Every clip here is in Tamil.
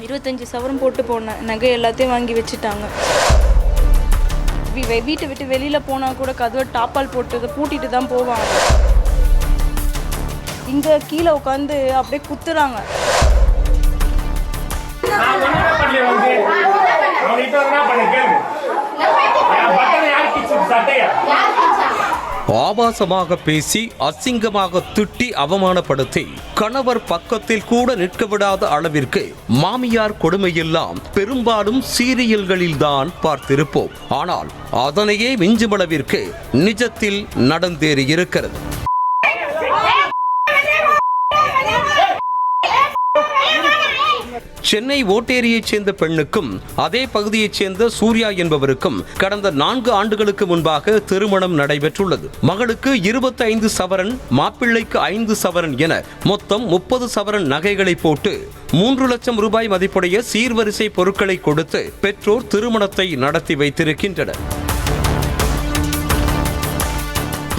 25 சவரம் போட்டு போனேன். நகை எல்லாத்தையும் வாங்கி வச்சுட்டாங்க. வீட்டை விட்டு வெளியில் போனால் கூட கதவை டாப்பால் போட்டு பூட்டிட்டு தான் போவாங்க. இங்கே கீழே உட்காந்து அப்படியே குத்துறாங்க. ஆபாசமாக பேசி அசிங்கமாக திட்டி அவமானப்படுத்தி கணவர் பக்கத்தில் கூட நிற்க விடாத அளவிற்கு மாமியார் கொடுமையெல்லாம் பெரும்பாலும் சீரியல்களில்தான் பார்த்திருப்போம். ஆனால் அதனையே மிஞ்சும் அளவிற்கு நிஜத்தில் நடந்தேறியிருக்கிறது. சென்னை ஓட்டேரியைச் சேர்ந்த பெண்ணுக்கும் அதே பகுதியைச் சேர்ந்த சூர்யா என்பவருக்கும் கடந்த 4 ஆண்டுகளுக்கு முன்பாக திருமணம் நடைபெற்றுள்ளது. மகளுக்கு 25 சவரன், மாப்பிள்ளைக்கு 5 சவரன் என மொத்தம் 30 சவரன் நகைகளை போட்டு 3 லட்சம் ரூபாய் மதிப்புடைய சீர்வரிசை பொருட்களை கொடுத்து பெற்றோர் திருமணத்தை நடத்தி வைத்திருக்கின்றனர்.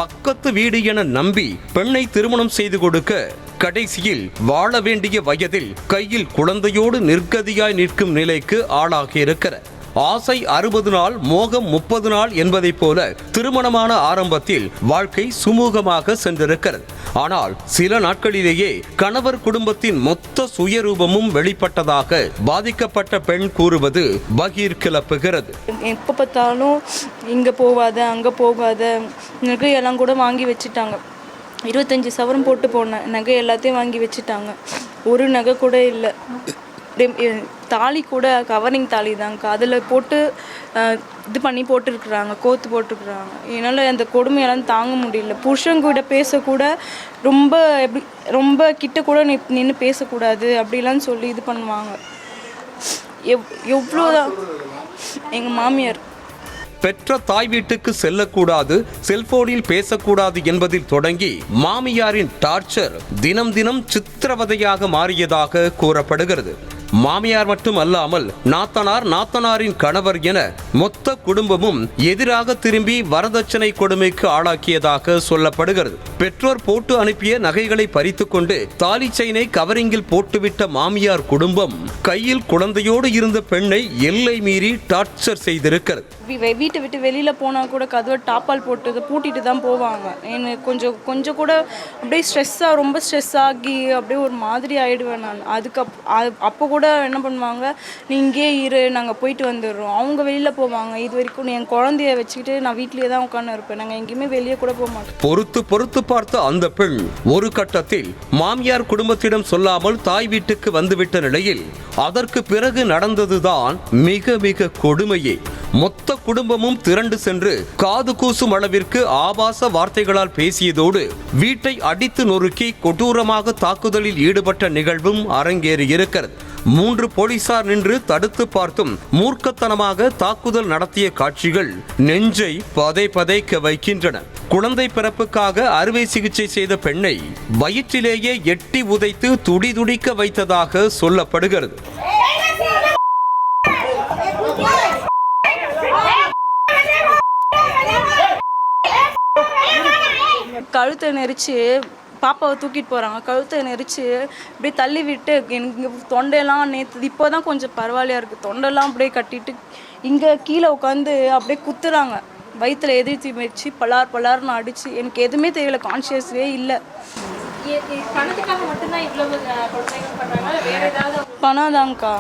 பக்கத்து வீடு என நம்பி பெண்ணை திருமணம் செய்து கொடுக்க கடைசியில் வாழ வேண்டிய வயதில் கையில் குழந்தையோடு நிர்கதியாய் நிற்கும் நிலைக்கு ஆளாகியிருக்கிறார். ஆசை 60 நாள், மோகம் 30 நாள் என்பதைப் போல திருமணமான ஆரம்பத்தில் வாழ்க்கை சுமூகமாக சென்றிருக்கிறது. ஆனால் சில நாட்களிலேயே கணவர் குடும்பத்தின் மொத்த சுயரூபமும் வெளிப்பட்டதாக பாதிக்கப்பட்ட பெண் கூறுவது பகீர் கிளப்புகிறது. எப்போ பார்த்தாலும் இங்கே போகாத, அங்கே போகாத, நகையெல்லாம் கூட வாங்கி வச்சுட்டாங்க. 25 சவரம் போட்டு போனேன். நகை எல்லாத்தையும் வாங்கி வச்சுட்டாங்க. ஒரு நகை கூட இல்லை. தாலி கூட கவரிங் தாலி தாங்க, அதில் போட்டு இது பண்ணி போட்டுருக்குறாங்க, கோத்து போட்டுருக்குறாங்க. என்னால் அந்த கொடுமையெல்லாம் தாங்க முடியல. புருஷங்கிட்ட பேசக்கூட ரொம்ப கிட்ட கூட நின்று பேசக்கூடாது அப்படிலாம் சொல்லி இது பண்ணுவாங்க. எவ்வளோதான் எங்கள் மாமியார் பெற்ற தாய் வீட்டுக்கு செல்லக்கூடாது, செல்போனில் பேசக்கூடாது என்பதில் தொடங்கி மாமியாரின் டார்ச்சர் தினம் தினம் சித்திரவதையாக மாறியதாக கூறப்படுகிறது. மாமியார் மட்டும் அல்லாமல் நாத்தனாரின் கணவர் என மொத்த குடும்பமும் எதிராக திரும்பி வரதட்சணை கொடுமைக்கு ஆளாக்கியதாக சொல்லப்படுகிறது. பெற்றோர் போட்டு அனுப்பிய நகைகளை பறித்து கொண்டு தாலி செயினை கவரிங்கில் போட்டுவிட்ட மாமியார் குடும்பம் கையில் குழந்தையோடு இருந்த பெண்ணை எல்லை மீறி டார்ச்சர் செய்திருக்கிறது. வீட்டை விட்டு வெளியில் போனால் கூட கதவை டாப்பால் போட்டு பூட்டிட்டு தான் போவாங்க. எனக்கு கொஞ்சம் கூட அப்படியே ரொம்ப ஸ்ட்ரெஸ் ஆகி அப்படியே ஒரு மாதிரி ஆகிடுவேன் நான். அப்போ கூட என்ன பண்ணுவாங்க, நீ இங்கே இரு, நாங்கள் போயிட்டு வந்துடுறோம். அவங்க வெளியில் போவாங்க. இது வரைக்கும் என் குழந்தைய வச்சுக்கிட்டு நான் வீட்லேயே தான் உட்காந்து இருப்பேன். நாங்கள் எங்கேயுமே வெளியே கூட போக மாட்டோம். பொறுத்து பார்த்த அந்த பெண் ஒரு கட்டத்தில் மாமியார் குடும்பத்திடம் சொல்லாமல் தாய் வீட்டுக்கு வந்துவிட்ட நிலையில் அதற்கு பிறகு நடந்ததுதான் மிக மிக கொடுமையே. மொத்த குடும்பமும் திரண்டு சென்று காது கூசும் அளவிற்கு ஆபாச வார்த்தைகளால் பேசியதோடு வீட்டை அடித்து நொறுக்கி கொடூரமாக தாக்குதலில் ஈடுபட்ட நிகழ்வும் அரங்கேறியிருக்கிறது. 3 போலீசார் நின்று தடுத்து பார்த்தும் மூர்க்கத்தனமாக தாக்குதல் நடத்திய காட்சிகள் நெஞ்சை பதைக்க வைக்கின்றன. குழந்தை பிறப்புக்காக அறுவை சிகிச்சை செய்த பெண்ணை வயிற்றிலேயே எட்டி உதைத்து துடிதுடிக்க வைத்ததாக சொல்லப்படுகிறது. கழுத்தை நெரிச்சு பாப்பாவை தூக்கிட்டு போகிறாங்க. கழுத்தை நெரிச்சு அப்படியே தள்ளி விட்டு எனக்கு தொண்டையெல்லாம் நேற்று இப்போ தான் கொஞ்சம் பரவாயில்லையா இருக்குது. தொண்டெல்லாம் அப்படியே கட்டிட்டு இங்கே கீழே உட்காந்து அப்படியே குத்துறாங்க. வயிற்றில் எதிர்த்து வச்சு பலார்னு அடிச்சு எனக்கு எதுவுமே தெரியல, கான்ஷியஸே இல்லை. பணம் தாங்க்கா.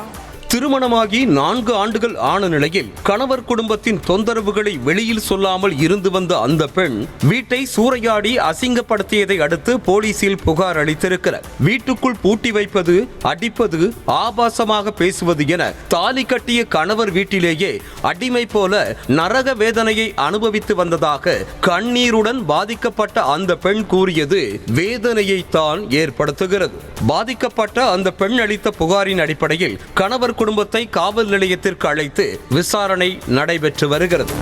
திருமணமாகி 4 ஆண்டுகள் ஆன நிலையில் கணவர் குடும்பத்தின் தொந்தரவுகளை வெளியில் சொல்லாமல் இருந்து வந்த அந்த பெண் வீட்டை சூறையாடி அசிங்கப்படுத்தியதை அடுத்து போலீசில் புகார் அளித்திருக்கிறார். வீட்டுக்குள் பூட்டி வைப்பது, அடிப்பது, ஆபாசமாக பேசுவது என தாலி கட்டிய கணவர் வீட்டிலேயே அடிமை போல நரக வேதனையை அனுபவித்து வந்ததாக கண்ணீருடன் பாதிக்கப்பட்ட அந்த பெண் கூறியது வேதனையை தான் ஏற்படுத்துகிறது. பாதிக்கப்பட்ட அந்த பெண் அளித்த புகாரின் அடிப்படையில் கணவர் குடும்பத்தை காவல் நிலையத்திற்கு அழைத்து விசாரணை நடைபெற்று வருகிறது.